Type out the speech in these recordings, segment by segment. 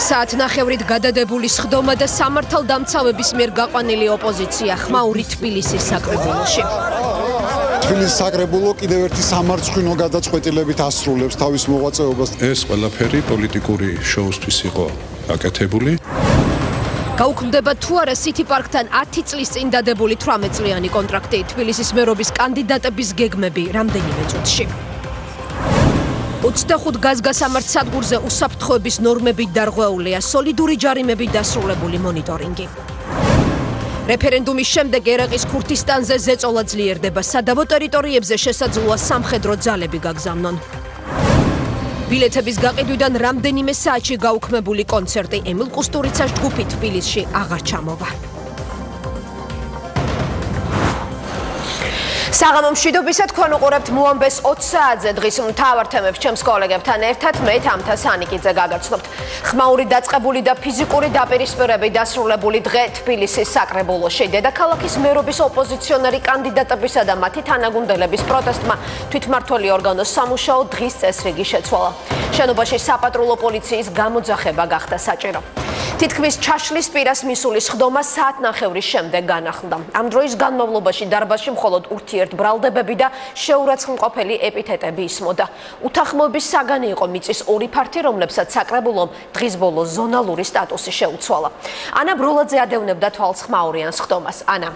საათნახევრით გადადებული სხდომა და სამართალდამცავების მიერ გაყვანილი ოპოზიცია ხმაური თბილისის საკრებულოში. თბილისის საკრებულო კიდევ ერთი სამარცხვინო გადაწყვეტილებით ასრულებს თავის მოღვაწეობას. ეს ყველაფერი პოლიტიკური შოუსთვის იყო გაკეთებული. გაუქმდება თუ არა სითი პარკთან 10 წლის წინ დადებული 18 წლიანი კონტრაქტი. თბილისის მერობის კანდიდატების გეგმები რამდენიმე წუთში. 25 გაზგასამართ სადგურზე უსაფრთხოების ნორმებით დარღვეულია სოლიდური ჯარიმებით დასრულებული მონიტორინგი. რეფერენდუმის შემდეგ ერაყის ქურთისტანზე ზეწოლა ძლიერდება. სადავო ტერიტორიებზე შესაძლოა სამხედრო ძალები გაგზავნონ. ბილეთების გაყიდვიდან რამდენიმე საათში გაუქმებული კონცერტი ემილ კუსტურიცას ჯგუფი თბილისში აღარ ჩამოვა. საღამო მშვიდობისა, თქვენ უყურებთ მოამბეს 20 საათზე დღის მთავარ თემებს ჩემს კოლეგებთან ერთად მე თამთა სანიკიძე გაგაცნობთ. ხმაური დაწყებული და ფიზიკური დაპირისპირებით დასრულებული დღე თბილისის საკრებულოში. დედაქალაქის მერობის ოპოზიციონერი კანდიდატებისა და მათი თანაგუნდელების პროტესტმა თვითმმართველი ორგანოს სამუშაო დღის წესრიგი შეცვალა. შენობაში საპატრულო პოლიციის გამოძახება გახდა საჭირო. თითქმის ჩაშლის პირას მისული სხდომა საათნახევრის შემდეგ განახლდა. ამ დროის განმავლობაში დარბაზში მხოლოდ ურთიერთბრალდებები და შეურაცხმყოფელი ეპითეტები ისმოდა. უთანხმოების საგანი იყო მიწის ორი ფართი, რომლებსაც საკრებულომ დღის ბოლოს ზონალური სტატუსი შეუცვალა. ანა ბროლაძე ადევნებდა თვალს ხმაურიან სხდომას. ანა.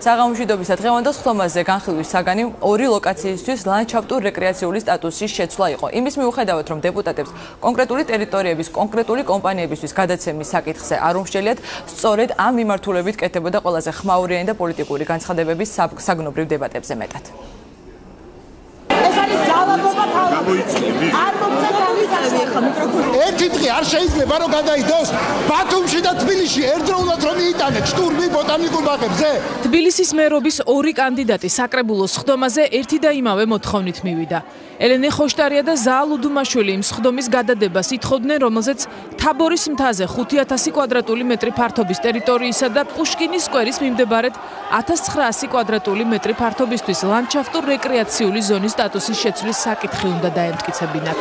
საღამოშვიდობისა დღევანდელ სხდომაზე განხილვის საგანი ორი ლოკაციისთვის ლანდშაფტურ რეკრეაციული სტატუსის შეცვლა იყო. იმის მიუხედავად, რომ დეპუტატებს კონკრეტული ტერიტორიების კონკრეტული კომპანიებისთვის გადაცემის საკითხზე არ უმსჯელიათ, სწორედ ამ მიმართულებით კეთდებოდა ყველაზე ხმაურიანი და პოლიტიკური განცხადებების საგნობრივ დებატებზე მეტად. ეს არის ძალადობა თავი. არ მომწევი ხა მიკროფონი. ერთი დღე არ შეიძლება რომ გადაიდოს ბათუმში და თბილისში ერთდროულად რომ მიიტანეთ შტურმი ბოტანიკურ ბაღებზე. თბილისის მერობის ორი კანდიდატი საკრებულოს სხდომაზე ერთი და იმავე მოთხოვნით მივიდა. ელენე ხოშტარია და ზაალ უდუმაშვილი იმ სხდომის გადადებას ითხოვდნენ, რომელზეც თაბორის მთაზე 5000 კვადრატული მეტრი ფართობის ტერიტორიისა და პუშკინის სკვერის მიმდებარედ 1900 კვადრატული მეტრი ფართობისთვის ლანდშაფტურ რეკრეაციული ზონის სტატუსის შეცვლის საკითხი უნდა დაემტკიცებინათ.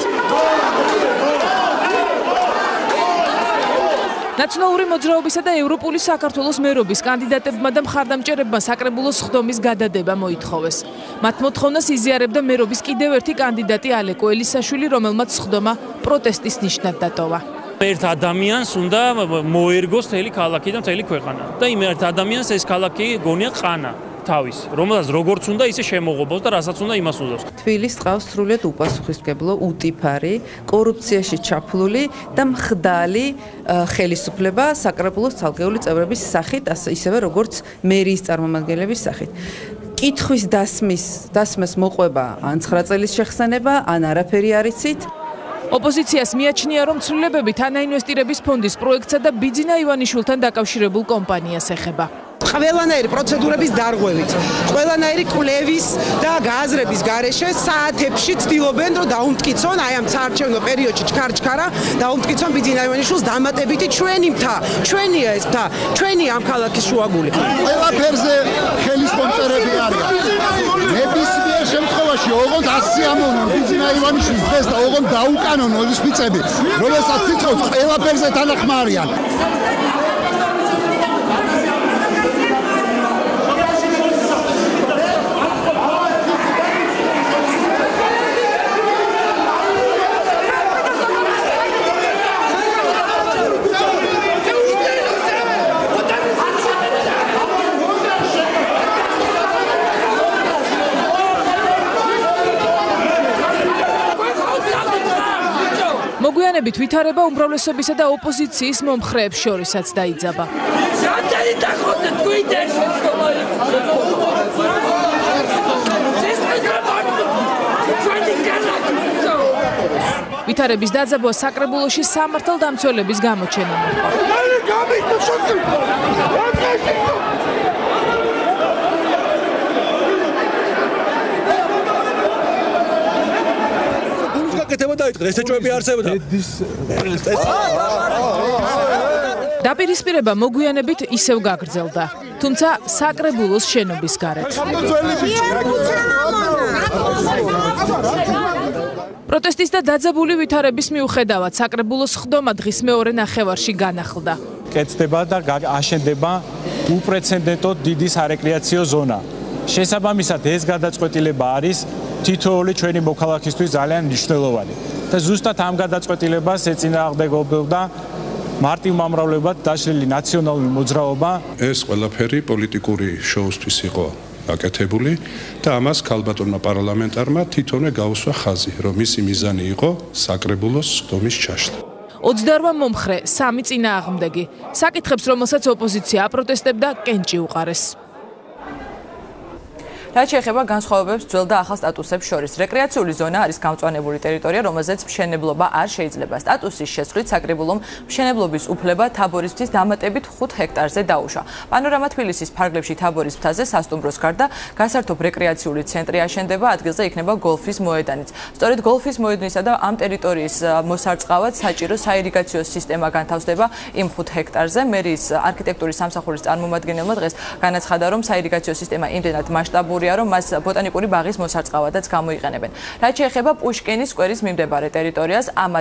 ნაციონალური მოძრაობისა და ევროპული საქართველოს მერობის კანდიდატებმა და მხარდამჭერებმა საკრებულოს სხდომის გადადება მოითხოვეს. მათ მოთხოვნას იზიარებდა მერობის კიდევ ერთი კანდიდატი ალეკო ელისაშვილი, რომელმაც სხდომა პროტესტის ნიშნად დატოვა. ერთ ადამიანს უნდა მოერგოს მთელი ქალაქი და მთელი ქვეყანა. და იმ ერთ ადამიანს ეს ქალაქი გონია ყანა. თავის, რომელსაც როგორც უნდა ისე შემოღობოს და რასაც უნდა იმას უზავს. თბილის ყავს სრულიად უპასუხისმგებლო, უტიფარი, კორუფციაში ჩაფლული და მხდალი ხელისუფლება საკრებულოს ცალკეული წევრების სახით, ისევე როგორც მერიის წარმომადგენლების სახით. კითხვის დასმას მოყვება ან 9 წელის შეხსენება, ან არაფერი არ იცით. ოპოზიციას მიაჩნია, რომ ცვლილებები თანაინვესტირების ფონდის პროექტსა და ბიძინა ივანიშვილთან დაკავშირებულ კომპანიას ეხება. ყველანაირი პროცედურების დარღვევით, ყველანაირი კვლევის და გააზრების გარეშე საათებში ცდილობენ, რომ დაუმტკიცონ აი ამ საარჩევნო პერიოდში ჩქარ-ჩქარა, დაუმტკიცონ ბიძინა ივანიშვილს დამატებითი ჩვენი მთა, ჩვენია ეს მთა, ჩვენი ამ ქალაქის შუაგული. ყველაფერზე ხელის მომწერები არიან. ნებისმიერ შემთხვევაში ოღონდ 100 ამოვნონ ბიძინა ივანიშვილს დღეს და ოღონდ დაუკანონ ოდის მიწები, რომელსაც ითხოვს ყველაფერზე თანახმარიან. მოგვიანებით ვითარება უმრავლესობისა და ოპოზიციის მომხრეებს შორისაც დაიძაბა. ვითარების დაძაბვა საკრებულოში სამართალდამცველების გამოჩენა მოყვა. დაპირისპირება მოგვიანებით ისევ გაგრძელდა, თუმცა საკრებულოს შენობის გარეთ. პროტესტის და დაძაბული ვითარების მიუხედავად საკრებულოს ხდომა დღის მეორე ნახევარში განახლდა. კეთდება და აშენდება უპრეცედენტოდ დიდი სარეკრეაციო ზონა. შესაბამისად ეს გადაწყვეტილება არის თითოეული ჩვენი მოქალაქისთვის ძალიან მნიშვნელოვანი. და ზუსტად ამ გადაწყვეტილებას ეწინააღმდეგებოდა მარტივმამრავლებად დაშლილი ნაციონალური მოძრაობა. ეს ყველაფერი პოლიტიკური შოუსთვის იყო აკეთებული და ამას ქალბატონმა პარლამენტარმა თვითონვე გაუსვა ხაზი, რომ მისი მიზანი იყო საკრებულოს ხდომის ჩაშლა. 28 მომხრე, 3 წინააღმდეგი. საკითხებს, რომელსაც ოპოზიცია აპროტესტებდა, კენჭი უყარეს. რაც შეეხება განსხვავებებს ძველ და ახალ სტატუსებს შორის. რეკრეაციული ზონა არის გამწვანებული ტერიტორია, რომელზეც მშენებლობა არ შეიძლება. სტატუსის შესწრით საკრებულომ მშენებლობის უფლება თაბორისთვის დამატებით 5 ჰექტარზე დაუშვა. პანორამა თბილისის ფარგლებში თაბორის მთაზე სასტუმროს გარდა გასართობ რეკრეაციული ცენტრი აშენდება, ადგილზე იქნება გოლფის მოედანიც. სწორედ გოლფის მოედნისა და ამ ტერიტორიის მოსარწყავად საჭირო საირიგაციო სისტემა განთავსდება იმ 5 ჰექტარზე. მერის არქიტექტურის სამსახურის წარმომადგენელმა დღეს განაცხადა, რომ საირიგაციო სისტემა იმდენად მასშტაბური რომ მას ბოტანიკური ბაღის მოსარწყავადაც გამოიყენებენ. რაც შეეხება პუშკინის სკვერის მიმდებარე ტერიტორიას, ამ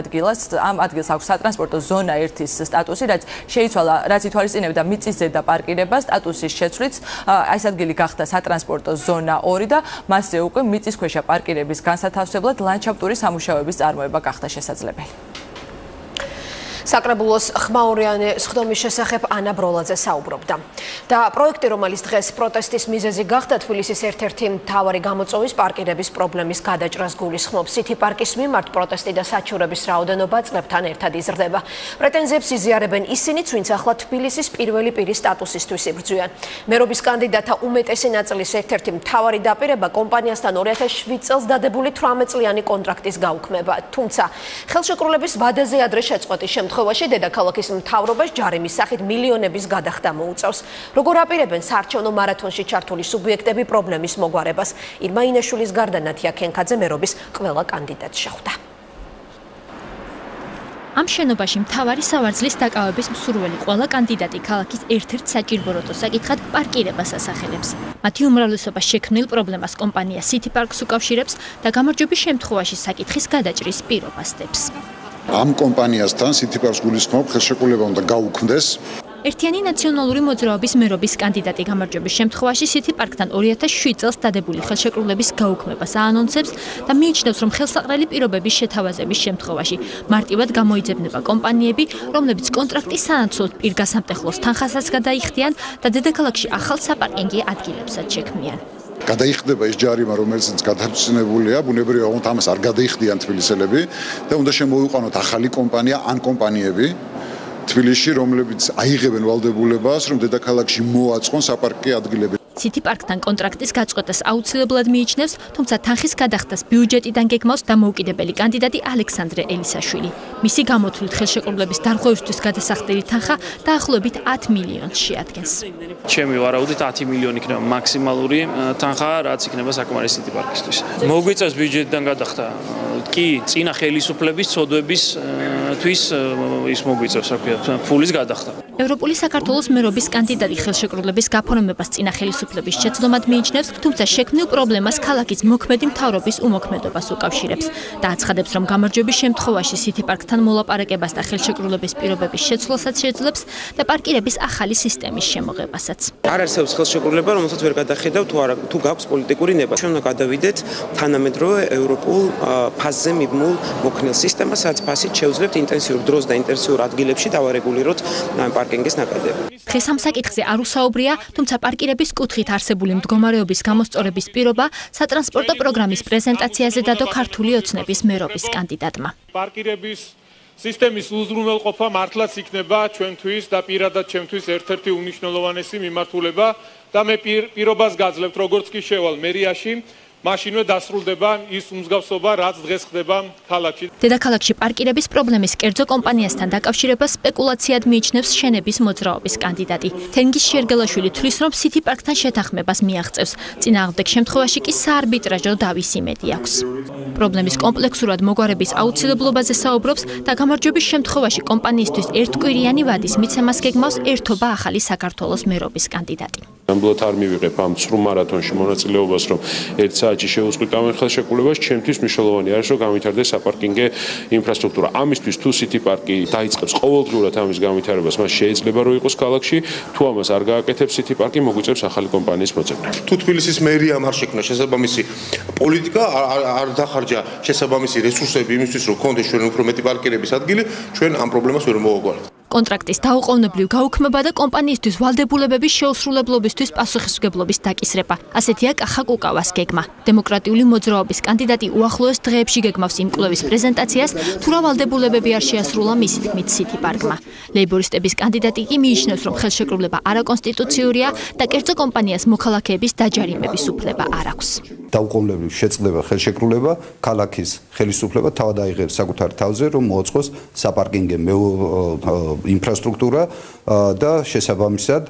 ადგილს აქვს სატრანსპორტო ზონა 1-ის სტატუსი, რაც ითვალისწინებდა მიწის ზედა პარკირებას, სტატუსის შეცვლით ეს ადგილი გახდა სატრანსპორტო ზონა 2 და მასზე უკვე მიწისქვეშა პარკირების განსათავსებლად ლანდშაფტური სამუშაოების წარმოება გახდა შესაძლებელი. საკრებულოს ხმაურიანი სხდომის შესახებ ანა ბროლაძე საუბრობდა. და პროექტი, რომელიც დღეს პროტესტის მიზეზი გახდა, თბილისის ერთ-ერთი მთავარი გამოწვევის პარკირების პრობლემის გადაჭრას გულისხმობს. სითი პარკის მიმართ პროტესტი და საჩივრების რაოდენობა წლებთან ერთად იზრდება. პრეტენზიებს იზიარებენ ისინიც, ვინც ახლა თბილისის პირველი პირის სტატუსისთვის იბრძვიან. მერობის კანდიდატთა უმეტესი ნაწილის ერთ-ერთი მთავარი დაპირება კომპანიასთან 2007 წელს დადებული 18 წლიანი კონტრაქტის გაუქმება. თუმცა ხელშეკრულების ვადაზე ადრე შეწყვეტის შემთხვევაში დედაქალაქის მთავრობას ჯარიმის სახით მილიონების გადახდა მოუწევს. როგორ აპირებენ საარჩევნო მარათონში ჩართული სუბიექტები პრობლემის მოგვარებას? ირმა ინაშვილის გარდა ნათია ქენქაძე მერობის ყველა კანდიდატს შეხვდა. ამ შენობაში მთავარი სავარძლის დაკავების მსურველი ყველა კანდიდატი ქალაქის ერთ-ერთ საჭიროებო საკითხად პარკირებას ასახელებს. მათი უმრავლესობა შექმნილ პრობლემას კომპანია City Parks უკავშირებს და გამარჯვების შემთხვევაში საკითხის გადაჭრის პირობას დებს. ამ კომპანიასთან City Parks გულისხმობს ხელშეკრულება უნდა გაუქმდეს. ერთიანი ნაციონალური მოძრაობის მერობის კანდიდატი გამარჯვების შემთხვევაში City Park-თან 2007 წელს დადებული ხელშეკრულების გაუქმებას აანონსებს და მიიჩნევს, რომ ხელსაყრელი პირობების შეთავაზების შემთხვევაში მარტივად გამოიძებნება კომპანიები, რომლებიც კონტრაქტის სანაცვლოდ პირგასამტეხლოს თანხასაც გადაიხდიან და დედაქალაქში ახალ საპარკინგი ადგილებსაც შექმნიან. გადაიხდება ეს ჯარიმა, რომელიც გადაწყვეტილია, ბუნებრივია, რომ ამას არ გადაიხდიან თბილისელები და უნდა შემოიყვანოთ ახალი კომპანია ან კომპანიები თბილისში, რომლებიც აიღებენ ვალდებულებას, რომ დედაქალაქში მოაწყონ საპარკინგო ადგილები. City Park-თან კონტრაქტის გაწყვეტას აუცილებლად მიიჩნევს, თუმცა თანხის გადახდას ბიუჯეტიდან გეგმავს დამოუკიდებელი კანდიდატი ალექსანდრე ელისაშვილი. მისი გამოთვლით ხელშეკრულების დარღვევისთვის გადასახდელი თანხა დაახლოებით 10 მილიონს შეადგენს. ჩემი ვარაუდით 10 მილიონი იქნება მაქსიმალური თანხა, რაც იქნება საკმარისი City Park-ისთვის. მოგვიწევს ბიუჯეტიდან გადახდა. კი, წინა ხელისუფლების ცოდვებისთვის ის მოგვიწევს, ფულის გადახდა. ევროპული საქართველოს მერობის კანდიდატი ხელშეკრულების გაფორმებას წინა ხელისუფლების შეცდომად მიიჩნევს, თუმცა შექმნილ პრობლემას ქალაქის მოქმედი მთავრობის უმოქმედობას უკავშირებს და აცხადებს, რომ გამარჯვების შემთხვევაში City Park-თან მოლაპარაკებას და ხელშეკრულების პირობების შეცვლასაც შეძლებს და პარკირების ახალი სისტემის შემოღებასაც. არ არსებობს ხელშეკრულება, რომელსაც ვერ გადახედავ თუ გაქვს პოლიტიკური ნება. ჩვენ უნდა გადავიდეთ თანამედროვე ევროპულ ფაზზე მიბმულ მოქნილ სისტემას, რაც ფასით შეუძლებთ ინტენსიურ დროს და ინტენსიურ ადგილებში დავარეგულიროთ პარკინგის ნაკადები. დღეს ამ საკითხზე არ უსაუბრია, თუმცა პარკირების კუთხით არსებული მდგომარეობის გამოსწორების პირობა სატრანსპორტო პროგრამის პრეზენტაციაზე დადო ქართული ოცნების მერობის კანდიდატმა. პარკირების სისტემის უზრუნველყოფა მართლაც იქნება ჩვენთვის და პირადად ჩემთვის ერთ-ერთი უნიშნელოვანესი მიმართულება და მე პირობას გაძლევთ, როგორც კი შევალ მერიაში, მაშინვე დასრულდება ის უმსგავსობა, რაც დღეს ხდება ქალაქში. დედაქალაქში პარკირების პრობლემის კერძო კომპანიასთან დაკავშირებას სპეკულაციად მიიჩნევს შენების მოძრაობის კანდიდატი. თენგიზ შერგელაშვილი თვლის, რომ City Park-თან შეთანხმებას მიაღწევს. წინააღმდეგ შემთხვევაში კი საარბიტრაჟო დავის იმედი აქვს. პრობლემის კომპლექსურად მოგვარების აუცილებლობაზე საუბრობს და გამარჯვების შემთხვევაში კომპანიისთვის ერთკვირიანი ვადის მიცემას გეგმავს ერთობა ახალი საქართველოს მერობის კანდიდატი. ნამდვილად არ მივიღებ ამ ცრუ მარათონში მონაწილეობას, რომ ერთ საათში შევუწყვილთ ამ ხელშეკრულებას, ჩემთვის მნიშვნელოვანი არის, რომ განვითარდეს საპარკინგე ინფრასტრუქტურა. ამისთვის თუ სიტი პარკი დაიწყებს ყოველდღიურად ამის განვითარებას, მას შეიძლება რომ იყოს ქალაქში, თუ ამას არ გააკეთებს სიტი პარკი, მოგვიწევს ახალი კომპანიის მოწევნა. თუ თბილისის მერიამ არ შექმნა შესაბამისი პოლიტიკა, არ დახარჯა შესაბამისი რესურსები იმისთვის, რომ კონდეს ჩვენ უფრო მეტი პარკირების ადგილი, ჩვენ ამ პრობლემას ვერ მოვაგვარებთ. კონტრაქტის დაუყოვნებლივ გაუქმება და კომპანიისთვის ვალდებულების შეუსრულებლობისთვის პასუხისმგებლობის დაკისრება. ასეთია კახა კუკავას გეგმა. დემოკრატიული მოძრაობის კანდიდატი უახლოეს დღეებში გეგმავს იმ კვლევის პრეზენტაციას, თუ რა ვალდებულებები არ შეასრულა მისი თქმით სიტი პარკმა. ლეიბორისტების კანდიდატი კი მიიჩნევს, რომ ხელშეკრულება არაკონსტიტუციურია და კერძო კომპანიას მოქალაქეების დაჯარიმების უფლება არ აქვს. დაუყოვნებლივ შეწყდება ხელშეკრულება, ქალაქის ხელისუფლება თავად აიღებს საკუთარ თავზე, რომ მოაწყოს საპარკინგე ინფრასტრუქტურა და შესაბამისად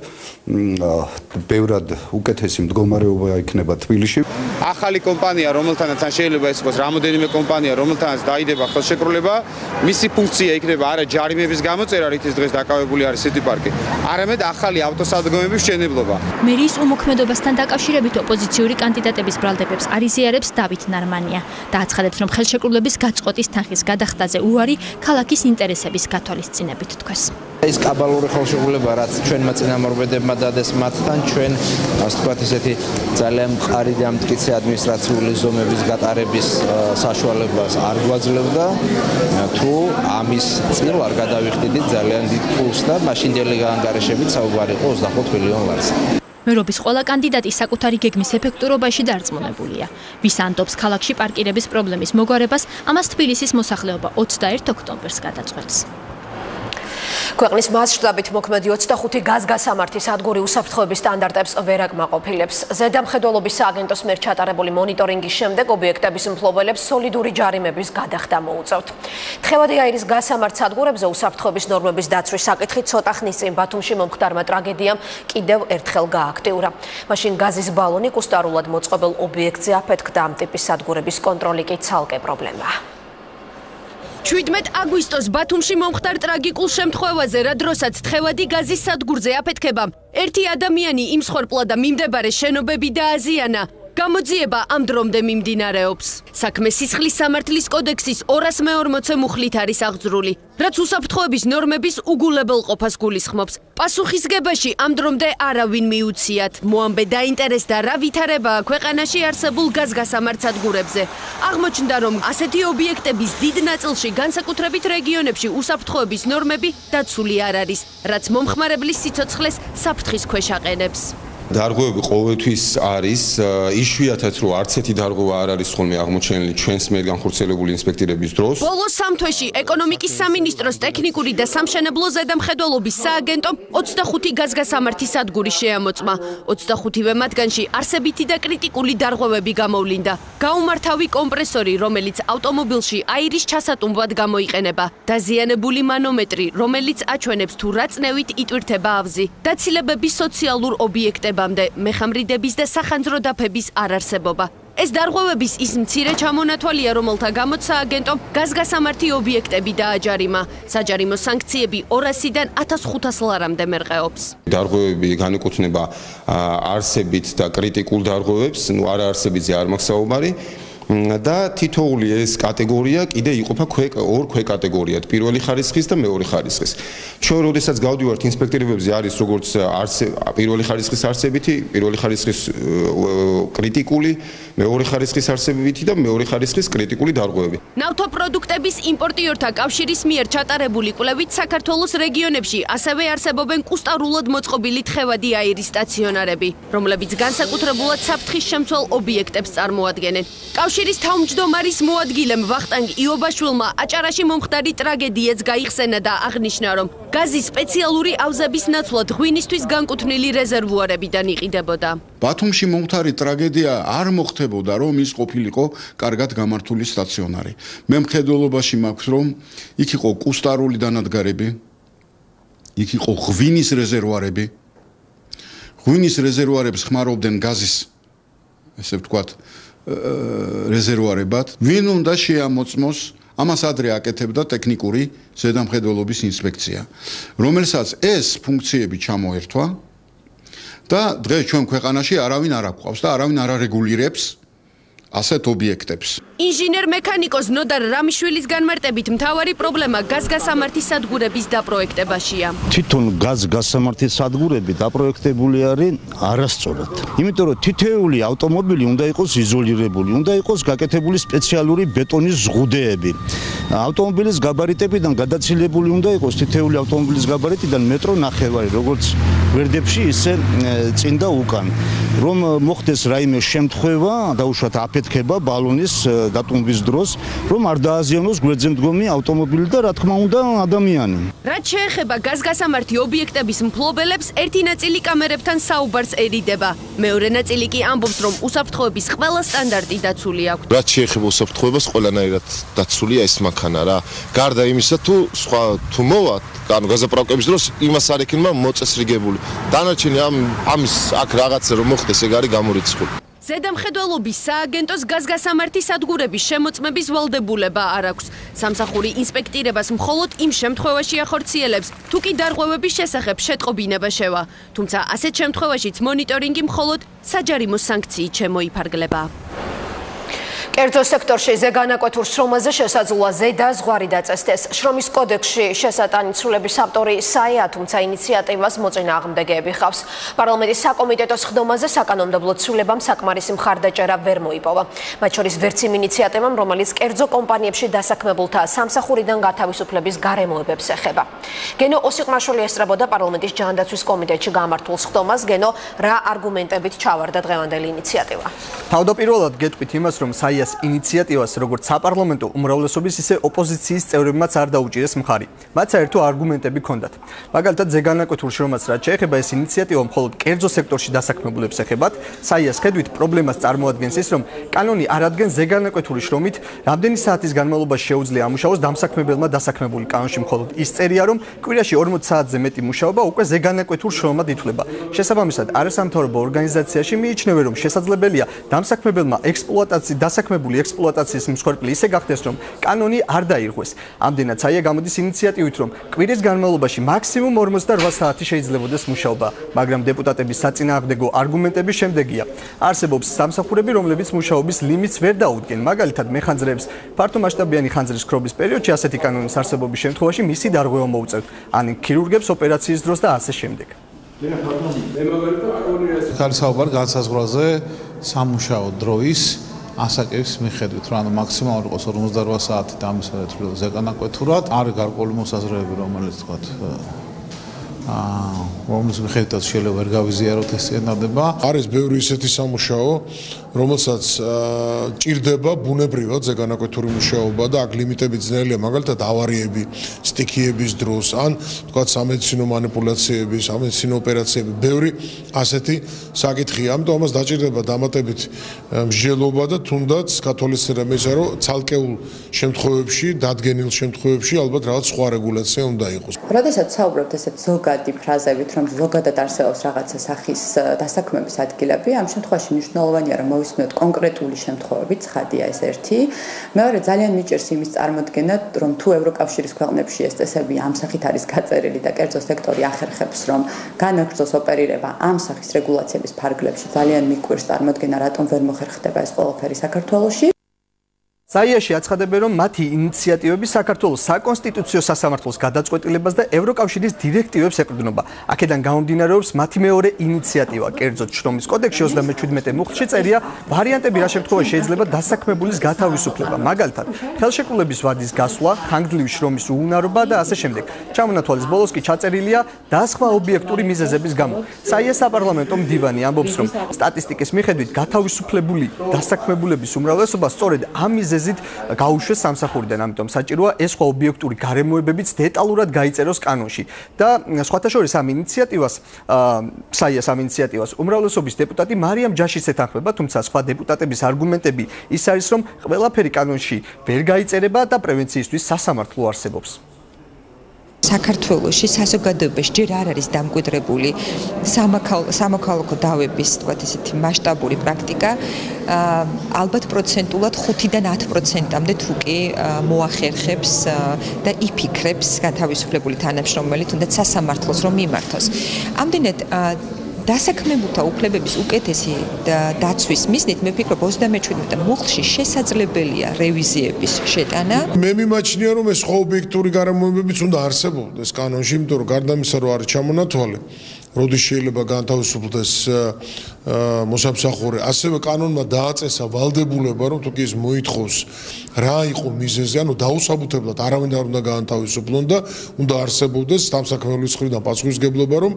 ბევრად უკეთესი მდგომარეობა იქნება თბილისში. ახალი კომპანია, რომელთანაც ან შეიძლება ეს იყოს რამოდენიმე კომპანია, რომელთანაც დაიდება ხელშეკრულება, მისი ფუნქცია იქნება არა ჯარიმების გამოწერა, რითიც დღეს დაკავებული არის სიტი პარკი, არამედ ახალი ავტოსადგომების მშენებლობა. მერიის უმოქმედობასთან დაკავშირებით ოპოზიციური კანდიდატების ბრალდებებს არ იზიარებს დავით ნარმანია და აცხადებს, რომ ხელშეკრულების გაწყვეტის თანხის გადახდაზე უარი ქალაქის ინტერესების გათვალისწინებით თქვეს. ეს კაბალური ხელშეკრულება, რაც ჩვენმა წინამორბედებმა დადეს მათთან, ჩვენ ასე ვთქვათ, ესეთი ძალიან მყარი და მტკიცე ადმინისტრაციული ზომების გატარების საშუალებას არ გვაძლევდა, თუ ამის წინ არ გადავიხდიდით ძალიან დიდ ფულს და მაშინდელი გაანგარიშებით საუბარი იყო 25 მილიონ ლარზე. მერობის ყველა კანდიდატი საკუთარი გეგმის ეფექტურობაში დარწმუნებულია. ვის ამბობს ქალაქში პარკირების პრობლემის მოგვარებას, ამას თბილისის მოსახლეობა 21 ოქტომბერს გადაწყვეტს. ქვეყნის მასშტაბით მოქმედი 25 გაზგასამართის სადგური უსაფრთხოების სტანდარტებს ვერ აკმაყოფილებს. ზედამხედველობის სააგენტოს მიერ ჩატარებული მონიტორინგის შემდეგ ობიექტების მფლობელებს სოლიდური ჯარიმების გადახდა მოუწევთ. თხევადი აირის გასამართ სადგურებზე უსაფრთხოების ნორმების დაცვის საკითხი ცოტა ხნის წინ ბათუმში მომხდარმა ტრაგედიამ კიდევ ერთხელ გააქტიურა. მაშინ გაზის ბალონი კუსტარულად მოწყობილ ობიექტზე აფეთქდა, ამ ტიპის სადგურების კონტროლი კი ცალკე პრობლემაა. 17 აგვისტოს ბათუმში მომხდარ ტრაგიკულ შემთხვევაზე, რა დროსაც თხევადი გაზის სადგურზე აფეთქებამ ერთი ადამიანი იმსხვერპლა და მიმდებარე შენობები დააზიანა. გამოძიება ამ დრომდე მიმდინარეობს. საქმე სისხლის სამართლის კოდექსის 240 მუხლით არის აღძრული, რაც უსაფრთხოების ნორმების უგულებელ ყოფას გულისხმობს. პასუხისგებაში ამ დრომდე არავინ მიუციათ. მოამბე დაინტერესდა, რა ვითარებაა ქვეყანაში არსებულ გაზგასამართ სადგურებზე. აღმოჩნდა, რომ ასეთი ობიექტების დიდ ნაწილში, განსაკუთრებით რეგიონებში, უსაფრთხოების ნორმები დაცული არ არის, რაც მომხმარებლის სიცოცხლეს საფრთხის ქვეშ აყენებს. დარღვევები ყოველთვის არის, იშვიათად რომ არც ერთი დარღვევა არ არის ხოლმე აღმოჩენილი ჩვენს მიერ განხორციელებული ინსპექტირების დროს. ბოლო 3 თვეში ეკონომიკის სამინისტროს ტექნიკური და სამშენებლო ზედამხედველობის სააგენტომ 25 გაზგასამართის სადგური შეამოწმა. 25-ვე მათგანში არსებითი და კრიტიკული დარღვევები გამოვლინდა. გაუმართავი კომპრესორი, რომელიც ავტომობილში აირის ჩასატუმბად გამოიყენება. დაზიანებული მანომეტრი, რომელიც აჩვენებს თუ რა წნევით იტვირთება ავზი. დაცილებები სოციალურ ობიექტებამდე, მეხამრიდების და სახანძრო დაფების არარსებობა. ეს დარღვევების ის მცირე ჩამონათვალია, რომელთა გამოც სააგენტომ გაზგასამართი ობიექტები დააჯარიმა. საჯარიმო სანქციები 200-დან 1500 ლარამდე მერყეობს. დარღვევები განეკუთვნება არსებით და კრიტიკულ დარღვევებს, არაარსებითზე არ მაქვს საუბარი. და თითოეული ეს კატეგორია კიდე იყოფა ორ ქვეკატეგორიად, პირველი ხარისხის და მეორე ხარისხის. ჩვენ როდესაც გავდივართ ინსპექტირებებზე არის როგორც პირველი ხარისხის არსებითი, პირველი ხარისხის კრიტიკული, მეორე ხარისხის არსებითი და მეორე ხარისხის კრიტიკული დარღვევები. ნავთობპროდუქტების იმპორტიორთა კავშირის მიერ ჩატარებული კვლევით საქართველოს რეგიონებში ასევე არსებობენ კუსტარულად მოწყობილი თხევადი აირის სტაციონარები, რომლებიც განსაკუთრებულად საფრთხის შემცველ ობიექტებს წარმოადგენენ. კავშირის თავმჯდომარის მოადგილემ ვახტანგ იობაშვილმა აჭარაში მომხდარი ტრაგედიაც გაიხსენა და აღნიშნა, რომ გაზის სპეციალური ავზების ნაცვლად ღვინისთვის განკუთვნილი რეზერვუარებიდან იყიდებოდა. ბათუმში მომხდარი ტრაგედია არ მოხდებოდა, რომ ის ყოფილიყო კარგად გამართული სტაციონარი. მე მხედველობაში მაქვს, რომ იქ იყო კუსტარული დანადგარები, იქ იყო ღვინის რეზერვუარები. ღვინის რეზერვუარებს ხმარობდნენ გაზის, ესე ვთქვათ, რეზერვუარებად. ვინ უნდა შეამოწმოს, ამას ადრე აკეთებდა ტექნიკური ზედამხედველობის ინსპექცია, რომელსაც ეს ფუნქციები ჩამოერთვა და დღეს ჩვენ ქვეყანაში არავინ არ აკყვავს და არავინ არ არეგულირებს ასეთ ობიექტებს. ინჟინერ მექანიკოს ნოდარ რამიშვილის განმარტებით მთავარი პრობლემა გაზგასამართის სადგურების დაპროექტებაშია. თვითონ გაზგასამართის სადგურები დაპროექტებული არის არასწორად. იმიტომ რომ თითოეული ავტომობილი უნდა იყოს იზოლირებული, უნდა იყოს გაკეთებული სპეციალური ბეტონის ზღუდეები. ავტომობილის გაბარიტებიდან გადაცილებული უნდა იყოს თითოეული ავტომობილის გაბარიტიდან მეტრო ნახევარი, როგორც გვერდებში, ისე წინ და უკან. რომ მოხდეს რაიმე შემთხვევა, დაუშვათ აფეთქება ბალონის დატვირთვის დროს, რომ არ დააზიანოს გვერდზე მდგომი ავტომობილი და რა თქმა უნდა ადამიანი. რაც შეეხება გაზგასამართი ობიექტების მფლობელებს, ერთი ნაწილი კამერებთან საუბარს ერიდება. მეორე ნაწილი კი ამბობს, რომ უსაფრთხოების ყველა სტანდარტი დაცული აქვს. რაც შეეხება უსაფრთხოებას, ყველანაირად დაცულია ეს მანქანა რა. გარდა იმისა, თუ მოვა, ანუ გაზაპროვკების დროს იმას არ ექნება მოწესრიგებული. დანარჩენი ამის აქ რაღაცა რომ მოხდეს, ეგ არის გამორიცხული. ზედამხედველობის სააგენტოს გაზგასამართის სადგურების შემოწმების ვალდებულება არ აქვს. სამსახური ინსპექტირებას მხოლოდ იმ შემთხვევაში ახორციელებს, თუ კი დარღვევების შესახებ შეტყობინება შევა. თუმცა ასეთ შემთხვევაშიც მონიტორინგი მხოლოდ საჯარიმო სანქციით შემოიფარგლება. კერძო სექტორში ზეგანაკვეთურ შრომაზე შესაძლოა ზედა ზღვარი დაწესდეს. შრომის კოდექსში შესატანიცულების ავტორი საია, თუმცა ინიციატივას მოწინააღმდეგეები ხავს. პარლამენტის საკომიტეტო სხდომაზე საკანონმდებლო ცვლილებამ საკმარისი მხარდაჭერა ვერ მოიპოვა. მათ შორის ვერც იმ ინიციატივამ, რომელიც კერძო კომპანიებში დასაქმებულთა სამსახურიდან გათავისუფლების გარემოებებს ეხება. გენო ოსიყმაშვილი ესწრებოდა პარლამენტის ჯანდაცვის კომიტეტში გამართულ სხდომას. გენო, რა არგუმენტებით ჩავარდა დღევანდელი ინიციატივა? თავდაპირველად გეტყვით იმას, რომ საიას ინიციატივას როგორც საპარლამენტო უმრავლესობის, ისე ოპოზიციის წევრებმაც არ დაუჭირეს მხარი. მათ საერთო არგუმენტები ჰქონდათ. მაგალითად, ზეგანაკვეთურ შრომას რაც შეეხება, ეს ინიციატივა მხოლოდ კერძო სექტორში დასაქმებულებს ეხებათ. საიას ხედვით პრობლემას წარმოადგენს ის, რომ კანონი არ ადგენს ზეგანაკვეთური შრომით, რამდენი საათის განმავლობაში შეუძლია ამუშაოს დამსაქმებელმა დასაქმებული. კანონში მხოლოდ ის წერია, რომ კვირაში 40 საათზე მეტი მუშაობა უკვე ზეგანაკვეთურ შრომად ითვლება. შესაბამისად, არასამთავრობო ორგანიზაციაში მიიჩნევენ, რომ შესაძლებელია დამსაქმებელმა დასაქმებული ექსპლუატაციის მსხვერპლი ისე გახდეს, რომ კანონი არ დაირღვეს. ამდენად საია გამოდის ინიციატივით, რომ კვირის განმავლობაში მაქსიმუმ 48 საათი შეიძლებაოდეს მუშაობა, მაგრამ დეპუტატების საწინააღმდეგო არგუმენტები შემდეგია. არსებობს სამსახურები, რომლებიც მუშაობის ლიმიტს ვერ დაუდგენ. მაგალითად, მეხანძრეებს ფართომასშტაბიანი ხანძრის ქრობის პერიოდში ასეთი კანონის არსებობის შემთხვევაში მისი დარღვევა მოუწევთ, ან ქირურგებს ოპერაციის დროს და ასე შემდეგ. ხალხი საუბარ განსაზღვრაზე სამუშაო დროის ასაკების მიხედვით, რომ ანუ მაქსიმალური იყოს 48 საათი და ამის მეტად ზეგანაკვეთურად, არის გარკვეული მოსაზრებები, რომელიც თქვათ რომლის მიხედვითაც შეიძლება ვერ გავიზიაროთ ეს წინადება. არის ბევრი ისეთი სამუშაო, რომელსაც ჭირდება ბუნებრივად ზეგანაკვეთური მუშაობა და აქ ლიმიტები ძნელია, მაგალითად ავარიები, სტიქიების დროს, ან თქვათ სამედიცინო манипуляციები, სამედიცინო ოპერაციები, ბევრი ასეთი საკითხია. ამიტომ ამას დაჭირდება დამატებით მსჯელობა და თუნდაც კათოლიციზება მეცა რომ ცალკეულ შემთხვევებში, დადგენილ შემთხვევებში ალბათ რაღაც სხვა რეგულაცია უნდა იყოს. როდესაც საუბრობთ ესეთ ზოგადი ფრაზებით, რომ ზოგადად არსებობს რაღაცა სახის დასაქმების ადგილები, ამ შემთხვევაში მნიშვნელოვანია რომ მოვისმინოთ კონკრეტული შემთხვევები, ცხადია ეს ერთი. მეორე ძალიან მიჭირს იმის წარმოქმნა, რომ თუ ევროკავშირის ქვეყნებში ეს წესები ამ სახით არის გაწერილი და კერძო სექტორი ახერხებს, რომ განაგრძოს ოპერირება ამ სახის რეგულაციების ფარგლებში, ძალიან მიკვირს წარმოქმნა, რატომ ვერ მოხერხდება ეს ყველაფერი საქართველოში. საიაში აცხადებენ, რომ მათი ინიციატივები საქართველოს საკონსტიტუციო სასამართლოს გადაწყვეტილებას და ევროკავშირის დირექტივებს ეყრდნობა. აქედან გამომდინარეობს მათი მეორე ინიციატივა. კერძოდ შრომის კოდექსში 37 მუხლში წერია ვარიანტები, რა შემთხვევაში შეიძლება დასაქმებულის გათავისუფლება. მაგალითად, ხელშეკრულების ვადის გასვლა, ხანგრძლივი შრომის უუნარობა და ასე შემდეგ. ჩამონათვალის ბოლოს კი ჩაწერილია და სხვა ობიექტური მიზეზების გამო. საია საპარლამენტო მდივანი ამბობს, რომ სტატისტიკის მიხედვით გათავისუფლებული დასაქმებულების უმრავლესობა სწორედ ამ მიზეზით გაუშვეს სამსახურიდან, ამიტომ საჭიროა ეს სხვა ობიექტური გარემოებებიც დეტალურად გაიწეროს კანონში. და სხვათა შორის ამ ინიციატივას უმრავლესობის დეპუტატი მარიამ ჯაშიც ეთანხმება, თუმცა სხვა დეპუტატების არგუმენტები ის არის, რომ ყველაფერი კანონში ვერ გაიწერება და პრევენციისთვის სასამართლო არსებობს. საქართველოში საზოგადოებაში ჯერ არ არის დამკვიდრებული სამოქალაქო დავების, თქვათ ისეთი მასშტაბური პრაქტიკა, ალბათ პროცენტულად 5-დან 10%-მდე თუ კი მოახერხებს და იფიქრებს გათავისუფლებული თანამშრომელი, თუნდაც სასამართლოს რომ მიმართოს. ამდენად დასაქმებულთა უფლებების უკეთესი დაცვის მიზნით მე ვფიქრობ 37 მუხლში შესაძლებელია რევიზიების შეტანა. მე მიმაჩნია რომ ეს ხო ობიექტური გარემოებებიც უნდა არსებობდეს კანონში, იმიტომ რომ გარდა ამისა რომ არის ჩამონათვალე როდის შეიძლება განთავისუფლდეს მოსამსახურე, ასევე კანონმა დააწესა ვალდებულება, რომ თუ კი ის მოითხოვს რა იყო მიზეზი, ანუ დაუსაბუთებლად არავინ არ უნდა გაანთავისუფლონ და უნდა არსებობდეს სამსაქმეობის მხრიდან პასუხისგებლობა, რომ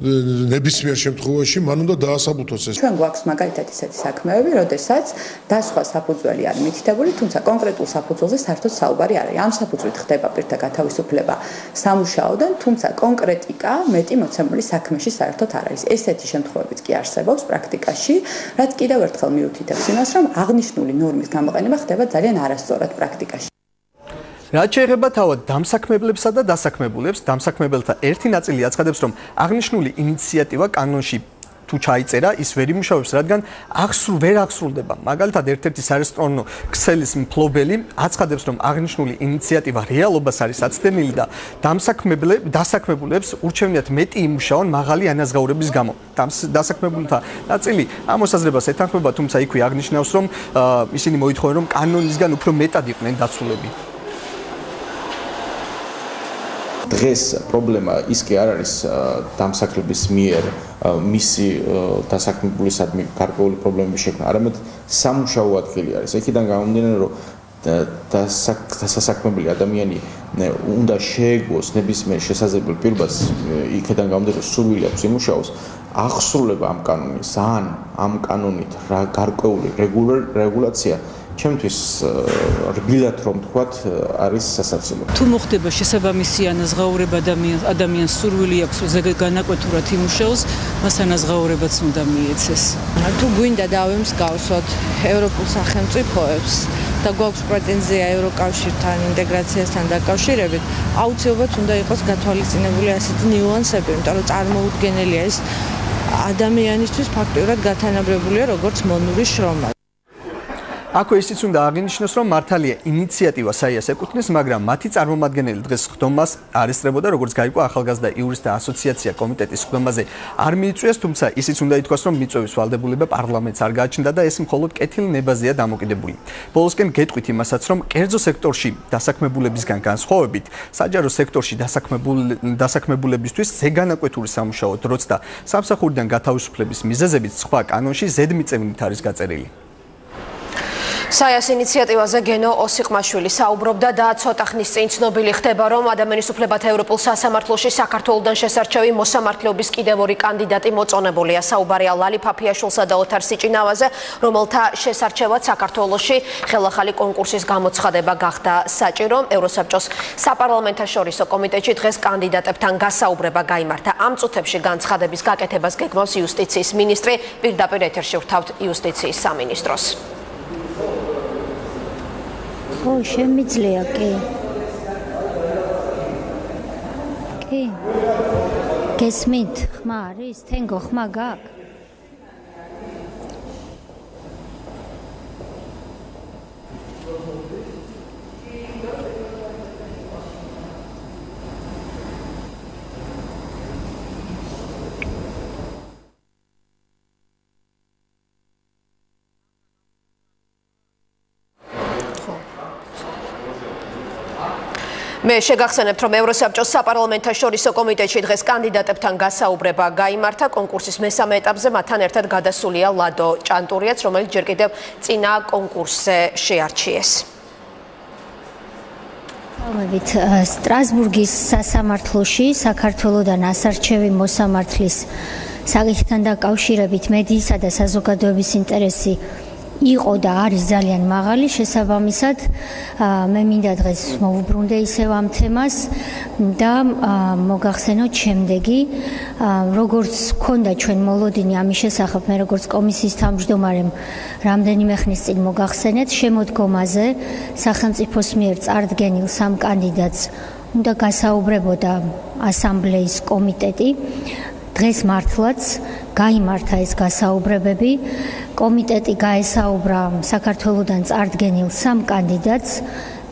ნებისმიერ შემთხვევაში მან უნდა დაასაბუთოს ეს. ჩვენ გვაქვს მაგალითად ისეთი საქმეები, როდესაც დასხვა საფუძველი არ მითითებული, თუმცა კონკრეტულ საფუძველზე საერთოდ საუბარი არ არის. ამ საფუძვლით ხდება პირთა გათავისუფლება სამუშაოდან, თუმცა კონკრეტიკა მეტი მოცემული საქმეში საერთოდ არ არის. ესეთი შემთხვევებიც კი არსებობს პრაქტიკაში, რაც კიდევ ერთხელ მიუთითებს იმას, რომ აღნიშნული ნორმის გამოყენება ხდება ძალიან არასწორად პრაქტიკაში. რაც შეეხება თავად დამსაქმებლებსა და დასაქმებულებს, დამსაქმებელთა ერთი ნაწილი აცხადებს, რომ აღნიშნული ინიციატივა კანონში თუ ჩაიწერა, ის ვერ იმუშავებს, რადგან ვერ აღსრულდება. მაგალითად, ერთ-ერთი სარესტორნო ქსელის მფლობელი აცხადებს, რომ აღნიშნული ინიციატივა რეალობას არის აცდენილი და დასაქმებულებს ურჩევნიათ მეტი იმუშაონ მაღალი ანაზღაურების გამო. დასაქმებულთა ნაწილი ამ მოსაზრებას ეთანხმება, თუმცა იქვე აღნიშნავს, რომ ისინი მოითხოვენ, რომ კანონისგან უფრო მეტად იყვნენ დაცულები. დღეს პრობლემა ის კი არ არის დამსაქმების მიერ მისი დასაქმებულისადმი გარკვეული პრობლემების შექმნა, არამედ სამუშაო ადგილი არის. იქიდან გამომდინარე, რომ დასაქმებელი ადამიანი უნდა შეეგუოს ნებისმიერ შესაძლებელ პირობას, იქიდან გამომდინარე, რომ სურვილი აქვს იმუშაოს, აღსრულება ამ კანონის ან ამ კანონით გარკვეული რეგულაცია ჩემთვის რბილად რომ თქვათ არის სასაცილო. თუ მოხდება შესაბამისი ანაზღაურება ადამიანს სურვილი აქვს განაკვეთურად იმუშაოს, მას ანაზღაურებაც უნდა მიეცეს. თუ გვინდა დავემსგავსოთ ევროპულ სახელმწიფოებს და გვაქვს პრეტენზია ევროკავშირთან ინტეგრაციასთან დაკავშირებით, აუცილებლად უნდა იყოს გათვალისწინებული ასეთი ნიუანსები, იმიტომ რომ წარმოუდგენელია ეს ადამიანისთვის ფაქტიურად გათანაბრებულია როგორც მონური შრომა. აქვე ისიც უნდა აღინიშნოს, რომ მართალია ინიციატივა საიას ეკუთვნის, მაგრამ მათი წარმომადგენელი დღეს ხდომას არ ესწრებოდა, როგორც გაირკვა ახალგაზრდა იურისტთა ასოციაცია კომიტეტის ხდომაზე არ მიიწვიეს, თუმცა ისიც უნდა ითქვას, რომ მიწვევის ვალდებულება პარლამენტს არ გააჩნდა და ეს მხოლოდ კეთილ ნებაზეა დამოკიდებული. ბოლოსკენ გეტყვით იმასაც, რომ კერძო სექტორში დასაქმებულებისგან განსხვავებით, საჯარო სექტორში დასაქმებულებისთვის ზეგანაკვეთური სამუშაო დროც და სამსახურიდან გათავისუფლების მიზეზებით სხვა კანონში ზედმიწევნით არის გაწერილი. საიას ინიციატივაზე გენო ოსიყმაშვილი საუბრობდა და ცოტა ხნის წინ ცნობილი ხდება, რომ ადამიანის უფლებათა ევროპულ სასამართლოში საქართველოსთან შესარჩევი მოსამართლეობის კიდევ ორი კანდიდატი მოწონებულია. საუბარია ლალი ფაფიაშვილსა და ოთარ სიჭინავაზე, რომელთა შესარჩევად საქართველოში ხელახალი კონკურსის გამოცხადება გახდა საჭირო. ევროსაბჭოს საპარლამენტაშორისო კომიტეტში დღეს კანდიდატებთან გასაუბრება გაიმართა. ამ წუთებში განცხადების გაკეთებას გეგმავს იუსტიციის მინისტრი. პირდაპირ ეთერში ვთავთ იუსტიციის სამინისტროს. ო, შემიძლია კი. კი. გესმით, ხმა არის? თენგო ხმა გაქვს? მე შეგახსენებთ, რომ ევროსაბჭოს საპარლამენტაშორისო კომიტეტში დღეს კანდიდატებთან გასაუბრება გაიმართა. კონკურსის მესამე ეტაპზე მათთან ერთად გადასულია ლადო ჭანტურიაც, რომელიც ჯერ კიდევ წინა კონკურსზე შეარჩიეს. მოგებით, სტრასბურგის სასამართლოში საქართველოსთან ასარჩევი მოსამართლის საკითხთან დაკავშირებით მედიისა და საზოგადოების ინტერესი იყო და არის ძალიან მაღალი, შესაბამისად მე მინდა დღეს მოვუბრუნდე ისევ ამ თემას და მოგახსენოთ შემდეგი, როგორც ქონდა ჩვენ მოლოდინი ამის შესახებ, მე როგორც კომისიის თავმჯდომარემ რამდენიმე ხნის წინ მოგახსენეთ, შემოდგომაზე სახელმწიფოს მიერ წარდგენილ სამ კანდიდატს უნდა გასაუბრებოდა ასამბლეის კომიტეტი. დღეს მართლაც გაიმართა ეს გასაუბრებები. კომიტეტი გაესაუბრა საქართველოსთან წარდგენილ სამ კანდიდატს,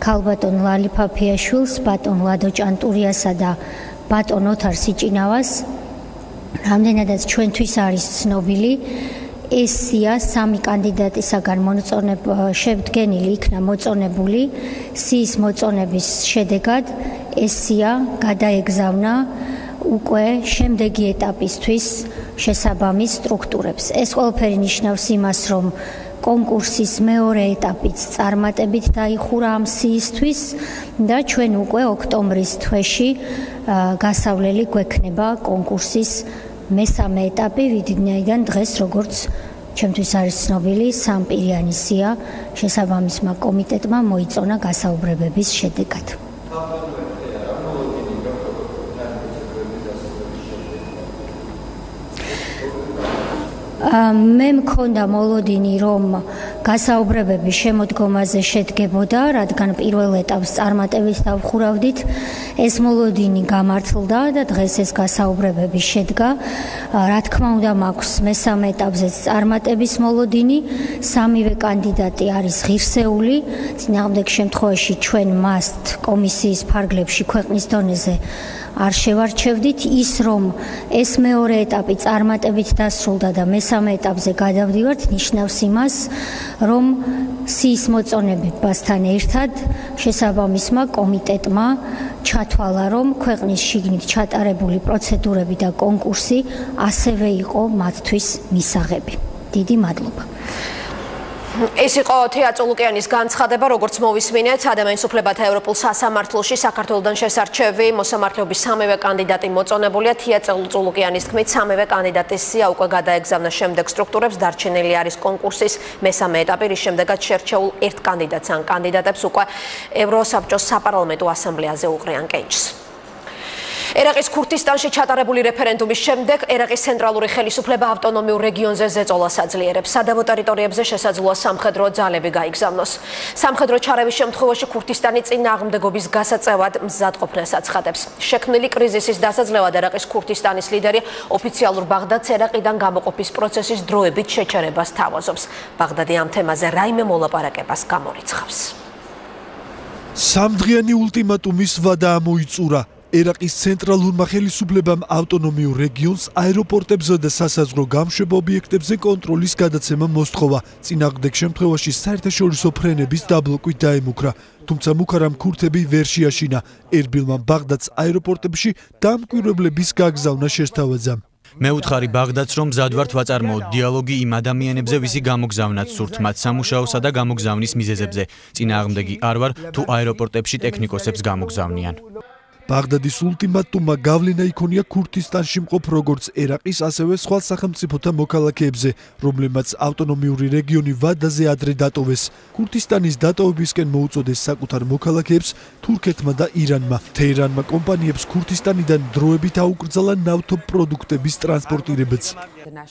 ქალბატონ ლალი ფაფიაშვილს, ბატონ ლადო ჭანტურიასა და ბატონ ოთარ სიჭინავას. რამდენადაც ჩვენთვის არის ცნობილი, ეს სია სამი კანდიდატისაგან შედგენილი იქნა მოწონებული, სიის მოწონების შედეგად ეს სია გადაეგზავნა უკვე შემდეგი ეტაპისთვის შესაბამის სტრუქტურებს. ეს ყველაფერი ნიშნავს იმას, რომ კონკურსის მეორე ეტაპიც წარმატებით დაიხურა ამ სიისთვის და ჩვენ უკვე ოქტომბრის თვეში გასავლელი გვექნება კონკურსის მესამე ეტაპი, ვინაიდან დღეს როგორც ჩემთვის არის ცნობილი, სამპირიანი სია შესაბამისმა კომიტეტმა მოიწონა გასაუბრებების შედეგად. მე მქონდა მოლოდინი, რომ გასაუბრებები შემოდგომაზე შედგებოდა, რადგან პირველ ეტაპს წარმატებით დავხურავდით. ეს მოლოდინი გამართლდა და დღეს ეს გასაუბრებები შედგა. რა თქმა უნდა, მაქვს მესამე ეტაპზეც წარმატების მოლოდინი. სამივე კანდიდატი არის ღირსეული. წინააღმდეგ შემთხვევაში ჩვენ მას კომისიის ფარგლებში ქვეყნის დონეზე არ შევარჩევდით. ის რომ ეს მეორე ეტაპი წარმატებით დასრულდა და მესამე ეტაპზე გადავდივართ, ნიშნავს იმას, რომ სიის მოწონებასთან ერთად შესაბამისმა კომიტეტმა ჩათვალა, რომ ქვეყნის შიგნით ჩატარებული პროცედურები და კონკურსი ასევე იყო მათთვის მისაღები. დიდი მადლობა. ეს იყო თეა წულუკიანის განცხადება, როგორც მოვისმინეთ, ადამიანის უფლებათა ევროპულ სასამართლოში საქართველოსთან შესარჩევი მოსამართლეობის სამივე კანდიდატი მოწონებულია. თეა წულუკიანის თქმით, სამივე კანდიდატის სია უკვე გადაეგზავნა შემდეგ სტრუქტურებს, დარჩენილი არის კონკურსის მესამე ეტაპი, რის შემდეგაც შერჩეულ ერთ კანდიდატს ან კანდიდატებს უკვე ევროსაბჭოს საპარლამენტო ასამბლეაზე უყრიან კენჭს. ერაყის ქურთისტანში ჩატარებული რეფერენდუმის შემდეგ ერაყის ცენტრალური ხელისუფლება ავტონომიურ რეგიონზე ზეწოლას აძლიერებს. სადავო ტერიტორიებზე შესაძლოა სამხედრო ძალები გაიგზავნოს. სამხედრო ჩარევის შემთხვევაში ქურთისტანი წინააღმდეგობის გასაწევად მზადყოფნას აცხადებს. შექმნილი კრიზისის დასაძლევად ერაყის ქურთისტანის ლიდერი ოფიციალურ ბაღდადს ერაყიდან გამოყოფის პროცესის დროებით შეჩერებას თავაზობს. ბაღდადი ამ თემაზე რაიმე მოლაპარაკებას გამორიცხავს. სამდღიანი ულტიმატუმის ვადა ამოიწურა. ერაყის ცენტრალურმა ხელისუფლებამ ავტონომიურ რეგიონს აეროპორტებზე და სასაზღვრო გამშვებ ობიექტებზე კონტროლის გადაცემა მოსთხოვა. წინააღმდეგ შემთხვევაში საერთაშორისო ფრენების დაბლოკვით დაემუქრა. თუმცა მუქარამ ქურთები ვერ შეაშინა. ერბილმა ბაღდადს აეროპორტებში დამკვირვებლების გაგზავნა შესთავაზა. მე ვუთხარი ბაღდადს, რომ მზად ვართ ვაწარმოოთ დიალოგი იმ ადამიანებზე, ვისი გამოგზავნათ სურთ მათ სამუშაოსა და გამოგზავნის მიზეზებზე. წინააღმდეგი არ ვარ, თუ აეროპორტებში ტექნიკოსებს გამოგზავნიან. ბაღდადის ულტიმატუმმა გავლენა იქონია ქურთისტანში მყოფ როგორც ერაყის, ასევე სხვა სახელმწიფოთა მოქალაქეებზე, რომლებმაც ავტონომიური რეგიონი ვადაზე ადრე დატოვეს. ქურთისტანის დატოვებისკენ მოუწოდეს საკუთარ მოქალაქეებს თურქეთმა და ირანმა. თეირანმა კომპანიებს ქურთისტანიდან დროებით აუკრძალა ნავთობპროდუქტების ტრანსპორტირებაც.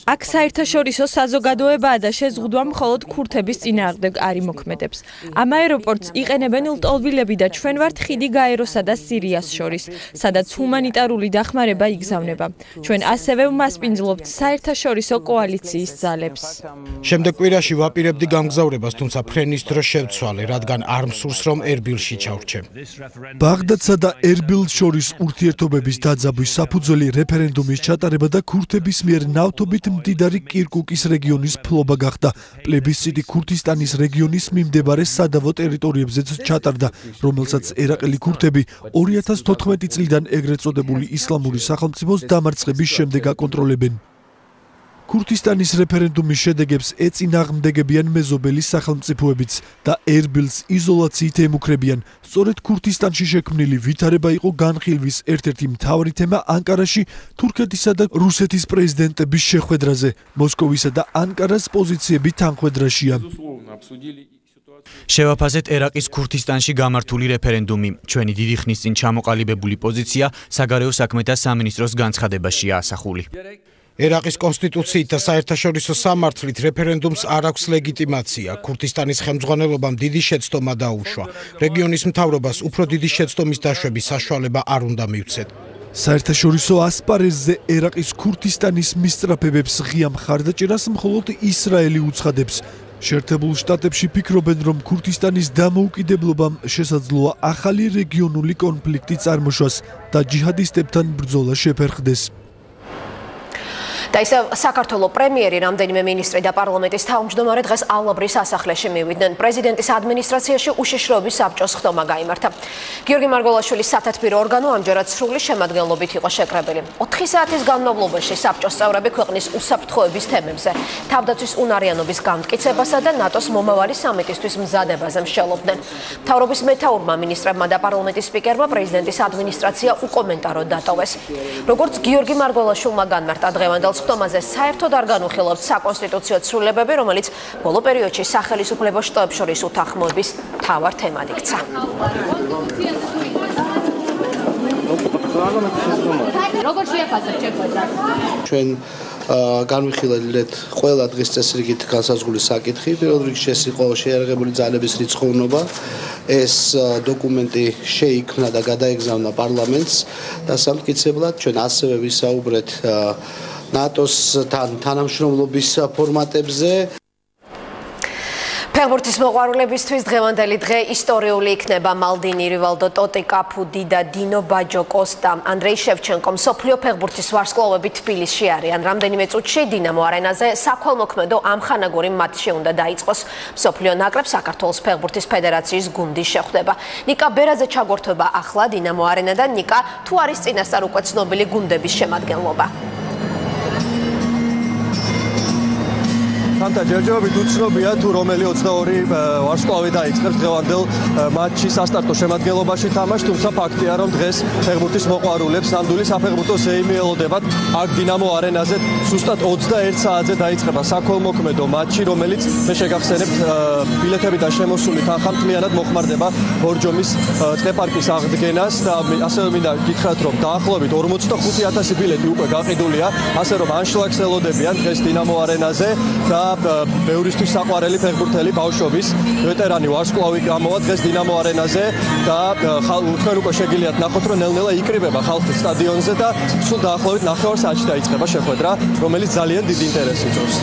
აქ საერთაშორისო საზოგადოებაა და შეზღუდვა მხოლოდ ქურთების წინააღმდეგ არ იმოქმედებს. ამ აეროპორტს იყენებენ ლტოლვილები და ჩვენ ვართ ხიდი გაეროსა და სირიას შორის, სადაც ჰუმანიტარული დახმარება იგზავნება. ჩვენ ასევე ვმასპინძლობთ საერთაშორისო კოალიციის ძალებს. შემდეგ კვირაში ვაპირებდი გამგზავრებას, თუმცა ფრენის დრო შევცვალე, რადგან არ მსურს რომ ერბილში ჩავრჩე. ბაღდადსა და ერბილს შორის ურთიერთობების დაძაბვის საფუძველი რეფერენდუმის ჩატარება და ქურთების მიერ ნავთობით მდიდარი კირკუკის რეგიონის ფლობა გახდა. პლებისციტი ქურთისტანის რეგიონის მიმდებარე სადავო ტერიტორიებზეც ჩატარდა, რომელსაც ერაყელი ქურთები 2014 წლიდან ეგრეთ წოდებული ისლამური სახელმწიფოს დამარცხების შემდეგ აკონტროლებენ. ქურთისტანის რეფერენდუმის შედეგებს ეწინააღმდეგებიან მეზობელი სახელმწიფოებიც და ერბილს იზოლაციით ემუქრებიან. სწორედ ქურთისტანში შექმნილი ვითარება იყო განხილვის ერთ-ერთი მთავარი თემა ანკარაში თურქეთისა და რუსეთის პრეზიდენტების შეხვედრაზე. მოსკოვისა და ანკარას პოზიციები თანხვედრაშია. შევაფასეთ ერაყის ქურთისტანში გამართული რეფერენდუმი. ჩვენი დიდი ხნის წინ ჩამოყალიბებული პოზიცია საგარეო საქმეთა სამინისტროს განცხადებაშია ასახული. ერაყის კონსტიტუციით და საერთაშორისო სამართლით რეფერენდუმს არ აქვს ლეგიტიმაცია. ქურთისტანის ხელმძღვანელობამ დიდი შეცდომა დაუშვა. რეგიონის მთავრობას უფრო დიდი შეცდომის დაშვების საშუალება არ უნდა მივცეთ. საერთაშორისო ასპარეზზე ერაყის ქურთისტანის მისწრაფებებს ღია მხარდაჭერას მხოლოდ ისრაელი უცხადებს. შეერთებულ შტატებში ფიქრობენ, რომ ქურთისტანის დამოუკიდებლობამ შესაძლოა ახალი რეგიონული კონფლიქტი წარმოშვას და ჯიჰადისტებთან ბრძოლა შეფერხდეს. და ისევ საქართველოს პრემიერი, რამდენიმე მინისტრი და პარლამენტის თავმჯდომარე დღეს ალაბრის სასახლეში მივიდნენ. პრეზიდენტის ადმინისტრაციაში უშიშროების საბჭოს ხდომა გაიმართა. გიორგი მარგველაშვილის სათათბირო ორგანო ამჯერად სრული შემადგენლობით იყო შეკრებილი. 4 საათის განმავლობაში საბჭოს წევრები ქვეყნის უსაფრთხოების თემებზე, თავდაცვის უნარიანობის გამტკიცებასა და ნატოს მომავალი სამიტისთვის მზადებაზე მსჯელობდნენ. მთავრობის მეთაურმა მინისტრებმა და პარლამენტის სპიკერმა პრეზიდენტის ადმინისტრაცია უკომენტაროდ დატოვეს. როგორც გიორგი მარგველაშვილმა განმარტა, დღევანდელ ხდომაზე საერთოდ არ განუხილავთ საკონსტიტუციო ცვლილებები, რომელიც ბოლო პერიოდში სახელმწიფო შტოებს შორის უთანხმოების მთავარ თემად იქცა. როგორ შეაფასებთ შეხვედრას? ჩვენ განვიხილეთ ყველა დღის წესრიგით განსაზღვრული საკითხი. პირველ რიგში ეს იყო შეიარაღებული ძალების რიცხოვნობა. ეს დოკუმენტი შეიქმნა და გადაეგზავნა პარლამენტს და სამტკიცებლად ჩვენ ასევე ვისაუბრეთ ნატოსთან თანამშრომლობის ფორმატებზე. ფეხბურთის მოყვარულებისთვის დღევანდელი დღე ისტორიული იქნება. მალდინი, რივალდო, ტოტი, კაფუდი და დინო ბაჯო, კოსტა, ანდრეი შევჩენკო მსოფლიო ფეხბურთის ვარსკვლავები თბილისში არიან. რამდენიმე წუთში დინამო არენაზე საქველმოქმედო ამხანაგური მატჩი უნდა დაიწყოს. მსოფლიო ნაკრებს საქართველოს ფეხბურთის ფედერაციის გუნდი შეხვდება. ნიკა ბერაძე ჩაგორთვება ახლა დინამო არენადან. ნიკა, თუ არის წინასწარ უკვე ცნობილი გუნდების შემადგენლობა? სამთა ჯერჯერობით უცნობია თუ რომელი 22 ვარსკვლავი დაიწყებს დღევანდელ მატჩის სასტარტო შემადგენლობაში თამაშს, თუმცა ფაქტია, რომ დღეს ფეხბურთის მოყვარულებს ნამდვილი საფეხბურთო ზეიმი ელოდებათ. აქ დინამო არენაზე ზუსტად 21 საათზე დაიწყება საქველმოქმედო მატჩი, რომელიც მე შეგახსენებთ ბილეთებიდან შემოსული თანხა მთლიანად მოხმარდება ბორჯომის წყეპარკის აღდგენას და ასევე მინდა გითხრათ, რომ დაახლოებით 45,000 ბილეთი უკვე გაყიდულია, ასე რომ ანშლაგს ელოდებიან დღეს დინამო არენაზე და ბევრისთვის საყვარელი ფეხბურთელი ბავშვობის ვეტერანი ვარსკვლავი გამოვა დღეს დინამო არენაზე და თქვენ უკვე შეგიძლიათ ნახოთ, რომ ნელ-ნელა იკრიბება ხალხი სტადიონზე და სულ დაახლოებით 9 საათში დაიწყება შეხვედრა, რომელიც ძალიან დიდ ინტერესს იწვევს.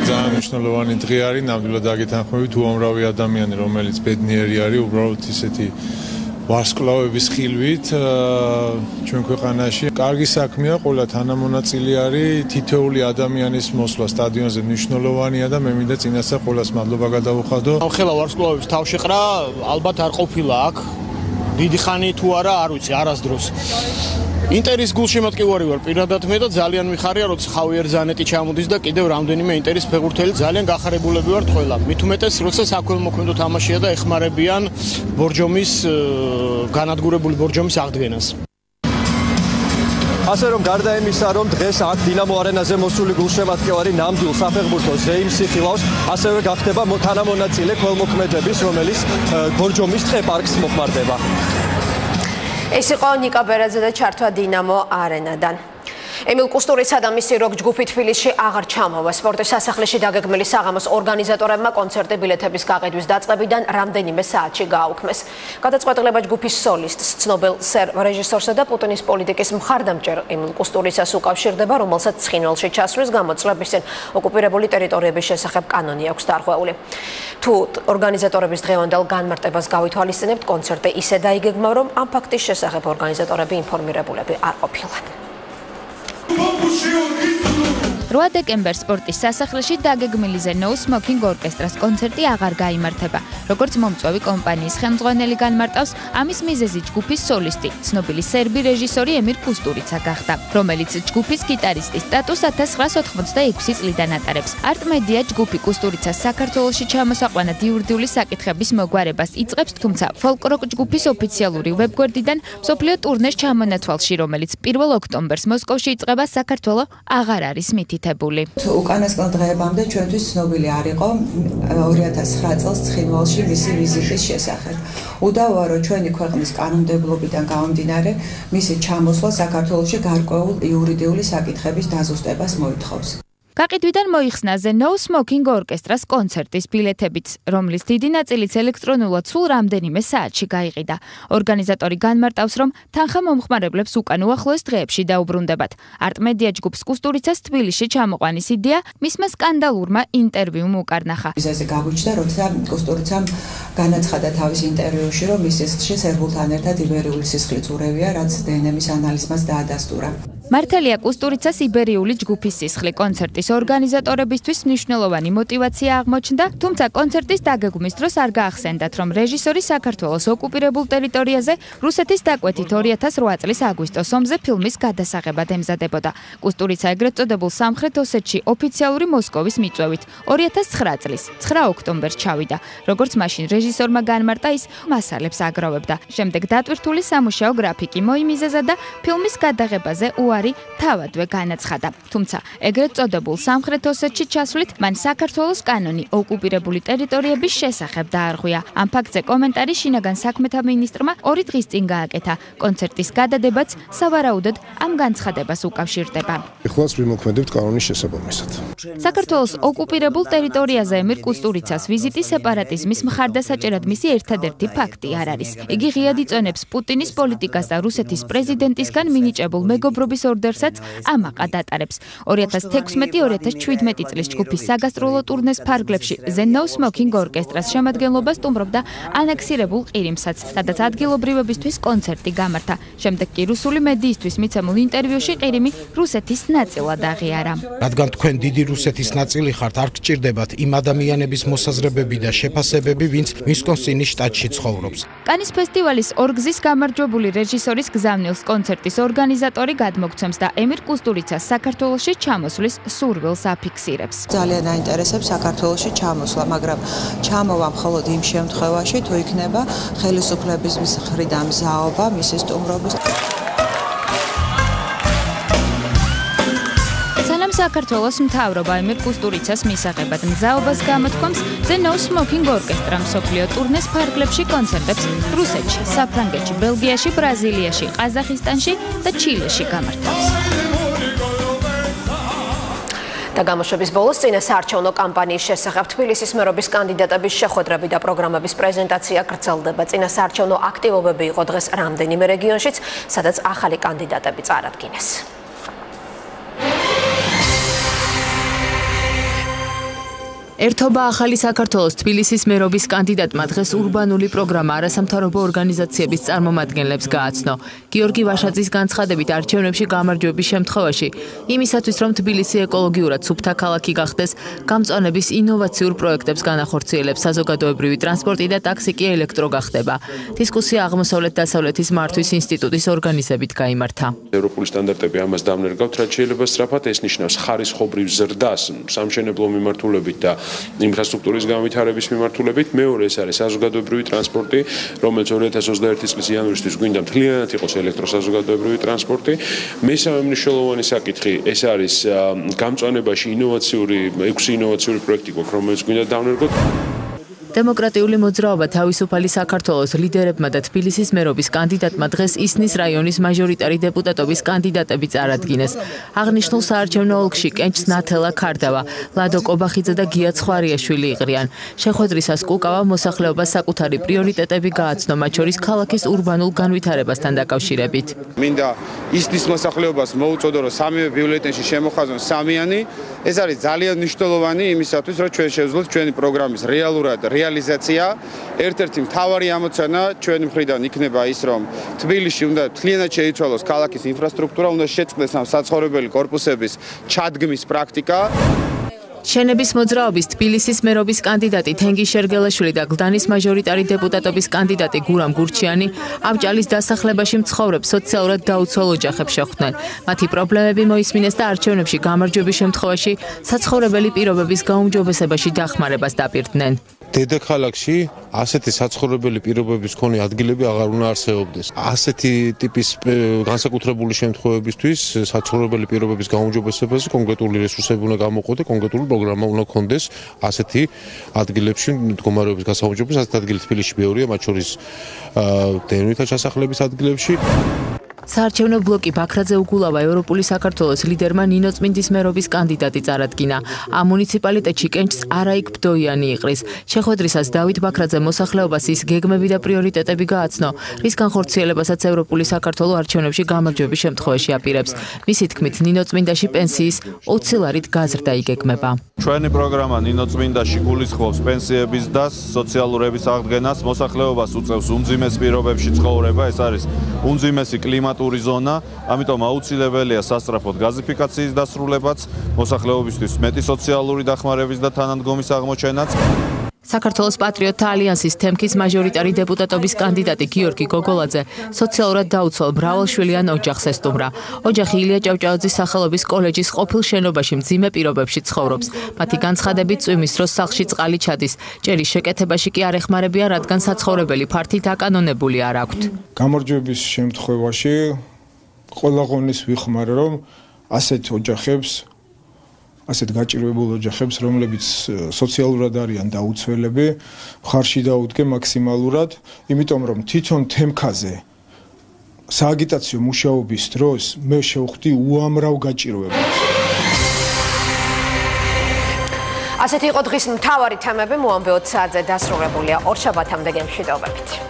ძალიან მნიშვნელოვანი დღე არის, ნამდვილად აგეთანხმებით უამრავი ადამიანი, რომელიც ბედნიერი არის, უბრალოდ ისეთი ვარსკვლავების ხილვით ჩვენ ქვეყანაში. კარგი საქმეა, ყველა თანამონაწილე არის, თითოეული ადამიანის მოსვლა სტადიონზე მნიშვნელოვანია და მე მინდა წინასწარ ყველას მადლობა გადავუხადო. ხელა ვარსკვლავების თავშეყრა ალბათ არ ყოფილა აქ. დიდი ხანი თუ არა, არ ვიცი, არასდროს. ინტერის გულშემატკივარი ვარ პირადად მე და ძალიან მიხარია, როცა ხავიერ ზანეტი ჩამოდის და კიდევ რამდენიმე ინტერის ფეხბურთელი ძალიან გახარებულები ვართ ყველა. მით უმეტეს, როცა საქველმოქმედო თამაშია და ეხმარებიან ბორჯომის განადგურებული ბორჯომის აღდგენას. ასე რომ გარდა იმისა, რომ დღეს აქ დინამო არენაზე მოსული გულშემატკივარი ნამდვილ საფეხბურთო ზეიმს იხილავს, ასევე გახდება თანამონაწილე ქველმოქმედების, რომელიც ბორჯომის წყეპარკს მოხმარდება. ეს იყო ნიკა ბერაძე და ჩართვა დინამო არენადან. ემილ კუსტურიცა და მისი როკ ჯგუფი თბილისში აღარ ჩამოვა. სპორტის სასახლეში დაგეგმილი საღამოს ორგანიზატორებმა კონცერტი ბილეთების გაყიდვის დაწყებიდან რამდენიმე საათში გააუქმეს. გადაწყვეტილება ჯგუფის სოლისტს, ცნობილ რეჟისორსა და პუტინის პოლიტიკის მხარდამჭერ ემილ კუსტურიცას უკავშირდება, რომელსაც ცხინვალში ჩასვლის გამოწვევის წინ ოკუპირებული ტერიტორიების შესახებ კანონი აქვს დარღვეული. თუ ორგანიზატორების დღევანდელ განმარტებას გავითვალისწინებთ, კონცერტი ისე დაიგეგმა, რომ ამ ფაქტის შესახებ ორგანიზატორები ინფორმირებულები არ ყოფილან. 8 დეკემბერს სპორტის სასახლეში დაგეგმილი No Smoking ორკესტრას კონცერტი აღარ გაიმართება. როგორც მომწვევი კომპანიის ხელმძღვანელი განმარტავს, ამის მიზეზი ჯგუფის სოლისტი, ცნობილი სერბი რეჟისორი ემილ კუსტურიცა გახდა, რომელიც ჯგუფის გიტარისტის სტატუსს 1986 წლიდან ატარებს. არტ-მედია ჯგუფი კუსტურიცას საქართველოში ჩამოსაყვანად იურიდიული საკითხების მოგვარებას იწყებს, თუმცა ფოლკ-როკ ჯგუფის ოფიციალური ვებგვერდიდან მსოფლიო ტურნეს ჩამონათვალში, რომელიც 1 ოქტომბერს მოსკოვში იწყება, საქართველო აღარ არის მითითებული. უკანასკნელ დღეებამდე ჩვენთვის ცნობილი არ იყო 2009 წელს ცხინვალში მისი ვიზიტის შესახებ. უდავოა, რომ ჩვენი ქვეყნის კანონმდებლობიდან გამომდინარე, მისი ჩამოსვლა საქართველოში გარკვეულ იურიდიული საკითხების დაზუსტებას მოითხოვს. გაყიდვიდან მოიხსნა No Smoking ორკესტრას კონცერტის ბილეთებიც, რომლის დიდი ნაწილიც ელექტრონულად სულ რამდენიმე საათში გაიყიდა. ორგანიზატორი განმარტავს, რომ თანხა მომხმარებლებს უკან უახლოეს დღეებში დაუბრუნდებათ. არტ-მედია ჯგუფს კუსტურიცას თბილისში ჩამოყვანის იდეა მისმა სკანდალურმა ინტერვიუმ უკარნახა. მიზეზი გაგვიჩნდა, როცა კუსტურიცამ განაცხადა თავის ინტერვიუში, რომ მის სისხლში სერბულთან ერთად იბერიული სისხლიც ურევია, რაც დნმ-ის ანალიზმაც დაადასტურა. მართალია კუსტურიცას იბერიული ჯგუფის სისხლი კონცერტის ორგანიზატორებისთვის მნიშვნელოვანი мотиваცია აღმოჩნდა, თუმცა კონცერტის დაგეგმვის დროს არ გაახსენდათ, რომ რეჟისორი საქართველოს ოკუპირებულ ტერიტორიაზე რუსეთის დაკვეთით 2008 წლის აგვისტოს ომზე ფილმის გადასაღებად ემზადებოდა. კუსტურიცა ეგრეთ წოდებულ სამხრეთ ოსეთში ოფიციალური მოსკოვის მიწვევით 2009 წლის 9 ოქტომბერს ჩავიდა. როგორც მაშინ რეჟისორმა განმარტა, ის მასალებს აგროვებდა. შემდეგ დატვირთული სამუშაო გრაფიკი მოიმიზეზა და ფილმის გადაღებაზე უარი თავადვე განაცხადა. თუმცა ეგრეთ წოდებულ სამხრეთ ოსეთში ჩასვლით მან საქართველოს კანონი ოკუპირებული ტერიტორიების შესახებ დაარღვია. ამ ფაქტზე კომენტარი შინაგან საქმეთა მინისტრმა 2 დღის წინ გააკეთა. კონცერტის გადადებაც სავარაუდოდ ამ განცხადებას უკავშირდება. ეხლაც ვიმოქმედებთ კანონის შესაბამისად. საქართველოს ოკუპირებულ ტერიტორიაზე ემირ კუსტურიცას ვიზიტი სეპარატიზმის მხარდასაჭერად მისი ერთადერთი ფაქტი არ არის. იგი ღიად იწონებს პუტინის პოლიტიკას და რუსეთის პრეზიდენტისგან მინიჭებულ მეგობრობის ორდერსაც ამაყად ატარებს. 2016-2017 წლის ჯგუფის საგასტროლო ტურნეს ფარგლებში The No Smoking ორკესტრას შემადგენლობა სტუმრობდა ანექსირებულ ყირიმსაც, სადაც ადგილობრივებისთვის კონცერტი გამართა. შემდეგ კი რუსული მედიისთვის მიცემულ ინტერვიუში ყირიმი რუსეთის ნაწილად აღიარა. რადგან თქვენ დიდი რუსეთის ნაწილი ხართ, არ გჭირდებათ იმ ადამიანების მოსაზრებები და შეფასებები, ვინც ვისკონსინის შტატში ცხოვრობს. კანის ფესტივალის ორგზის გამარჯვებული რეჟისორის გზავნილს კონცერტის ორგანიზატორი გადმოგცემს და ემირ კუსტურიცას საქართველოში ჩამოსვლის სურვილს აფიქსირებს. ძალიან აინტერესებს საქართველოში ჩამოსვლა, მაგრამ ჩამოვა მხოლოდ იმ შემთხვევაში, თუ იქნება ხელისუფლების მხრიდან მზაობა მისი სტუმრობის. საქართველოს მთავრობა ემირ კუსტურიცას მისაღებად მზაობას გამოთქვამს The No Smoking ორკესტრა მსოფლიო ტურნეს ფარგლებში კონცერტებს რუსეთში, საფრანგეთში, ბელგიაში, ბრაზილიაში, ყაზახისტანში და ჩილეში გამართავს. და გამოშვების ბოლოს წინასაარჩევნო კამპანიის შესახებ თბილისის მერობის კანდიდატების შეხვედრები და პროგრამების პრეზენტაცია გრძელდება. წინასაარჩევნო აქტივობები იყო დღეს რამდენიმე რეგიონშიც, სადაც ახალი კანდიდატები წარადგინეს. ერთობა ახალი საქართველოს თბილისის მერობის კანდიდატმა დღეს ურბანული პროგრამა არასამთავრობო ორგანიზაციების წარმომადგენლებს გააცნო. გიორგი ვაშაძის განცხადებით არჩევნებში გამარჯვების შემთხვევაში იმისათვის რომ თბილისი ეკოლოგიურად სუფთა ქალაქი გახდეს, გამწვანების ინოვაციურ პროექტებს განახორციელებს საზოგადოებრივი ტრანსპორტი და ტაქსი კი ელექტრო გახდება. დისკუსია აღმოსავლეთ-დასავლეთის მართვის ინსტიტუტის ორგანიზებით გაიმართა. ევროპული სტანდარტები ამას დამნერგავთ, რაც შეიძლება სწრაფად ეს ნიშნავს ხარისხობრივ ზრდას სამშენებლო მიმართულებით და ინფრასტრუქტურის განვითარების მიმართულებით. მეორე ეს არის საზოგადოებრივი ტრანსპორტი, რომელიც 2021 წლის იანვრისთვის გვინდა მთლიანად იყოს ელექტროსაზოგადოებრივი ტრანსპორტი. მესამე მნიშვნელოვანი საკითხი ეს არის გამწვანებაში ექვსი ინოვაციური პროექტი გვაქვს, რომელიც გვინდა დავნერგოთ. დემოკრატიული მოძრაობა თავისუფალი საქართველოს ლიდერებმა და თბილისის მერობის კანდიდატმა დღეს ისნის რაიონის მაჟორიტარი დეპუტატობის კანდიდატები წარადგინეს. აღნიშნულ საარჩევნო ოლქში კენჭს ნათელა ქარდავა, ლადო კობახიძე და გია ცხვარიაშვილი იყრიან. შეხვედრისას კუკავა მოსახლეობას საკუთარი პრიორიტეტები გააცნო, მათ შორის ქალაქის ურბანულ განვითარებასთან დაკავშირებით. მინდა ისნის მოსახლეობას მოუწოდო, რომ სამივე ბიულეტენში შემოხაზონ სამიანი. ეს არის ძალიან მნიშვნელოვანი იმისათვის, რომ ჩვენ შევძლოთ ჩვენი პროგრამის რეალურად რეალიზაცია. ერთ-ერთი მთავარი ამოცანა ჩვენი მხრიდან იქნება ის, რომ თბილისში უნდა მთლიანად შეიცვალოს ქალაქის ინფრასტრუქტურა, უნდა შეწყდეს ამ საცხოვრებელი კორპუსების ჩადგმის პრაქტიკა. შენების მოძრაობის თბილისის მერობის კანდიდატი თენგი შერგელაშვილი და გლდანის მაჟორიტარი დეპუტატობის კანდიდატი გურამ გურჩიანი აბჭალის დასახლებაში მცხოვრებ სოციალურად დაუცველ ოჯახებს შეხვდნენ. მათი პრობლემები მოისმინეს და არჩევნებში გამარჯვების შემთხვევაში საცხოვრებელი პირობების გაუმჯობესებაში დახმარებას დაპირდნენ. დედაქალაქში ასეთი საცხოვრებელი პირობების მქონე ადგილები აღარ უნდა არსებობდეს. ასეთი ტიპის განსაკუთრებული შემთხვევებისთვის საცხოვრებელი პირობების გაუმჯობესებაზე კონკრეტული რესურსები უნდა გამოყოდე, კონკრეტული პროგრამა უნდა ქონდეს ასეთი ადგილებში მდგომარეობის გასაუმჯობესებას. ასეთი ადგილი თბილისში ბევრია, მათ შორის დევნითა ჩასახლების ადგილებში. საარჩევნო ბლოკი ბაქრაძე უგულავა ევროპული საქართველოს ლიდერმა ნინო წმინდის მერობის კანდიდატი წარადგინა. ამ მუნიციპალიტეტში კენჭს არაიკ ბდოიანი იყრის. შეხვედრისას დავით ბაქრაძე მოსახლეობას ის გეგმები და პრიორიტეტები გააცნო, რის განხორციელებასაც ევროპული საქართველო არჩევნებში გამარჯვების შემთხვევაში აპირებს. მისი თქმით, ნინო წმინდაში პენსიის 20 ლარით გაზრდა იგეგმება. ჩვენი პროგრამა ნინო წმინდაში გულისხმობს პენსიების და სოციალურების აღდგენას, მოსახლეობას უწევს უმძიმეს პირობებში ცხოვრება, ეს არის უმძიმესი კლიმატური პრობლემატური ზონა, ამიტომ აუცილებელია სასწრაფოდ გაზიფიკაციის დასრულებაც, მოსახლეობისთვის მეტი სოციალური დახმარების და თანადგომის აღმოჩენაც. საქართველოს პატრიოტთა ალიანსის თემქის მაჟორიტარი დეპუტატობის კანდიდატი გიორგი გოგოლაძე სოციალურად დაუცველ მრავალშვილიან ოჯახს ესტუმრა. ოჯახი ილია ჭავჭავაძის სახელობის კოლეჯის ყოფილ შენობაში მძიმე პირობებში ცხოვრობს. მათი განცხადებით წვიმის დროს სახლში წყალი ჩადის. ჭერის შეკეთებაში კი არ ეხმარებიან, რადგან საცხოვრებელი ფართი დაკანონებული არ აქვთ. გამარჯვების შემთხვევაში ყველა ღონის ვიხმარე, რომ ასეთ ოჯახებს ასეთ გაჭირვებულ ოჯახებს, რომლებიც სოციალურად არიან დაუცველები, ხარში დაუდგე მაქსიმალურად, იმიტომ რომ თვითონ თემქაზე სააგიტაციო მუშაობის დროს მე შევხვდი უამრავ გაჭირვებას. ასეთი იყო დღის მთავარი თემები, მოამბე 20 საათზე დასრულებულია. ორ შაბათამდე გემშვიდობებით.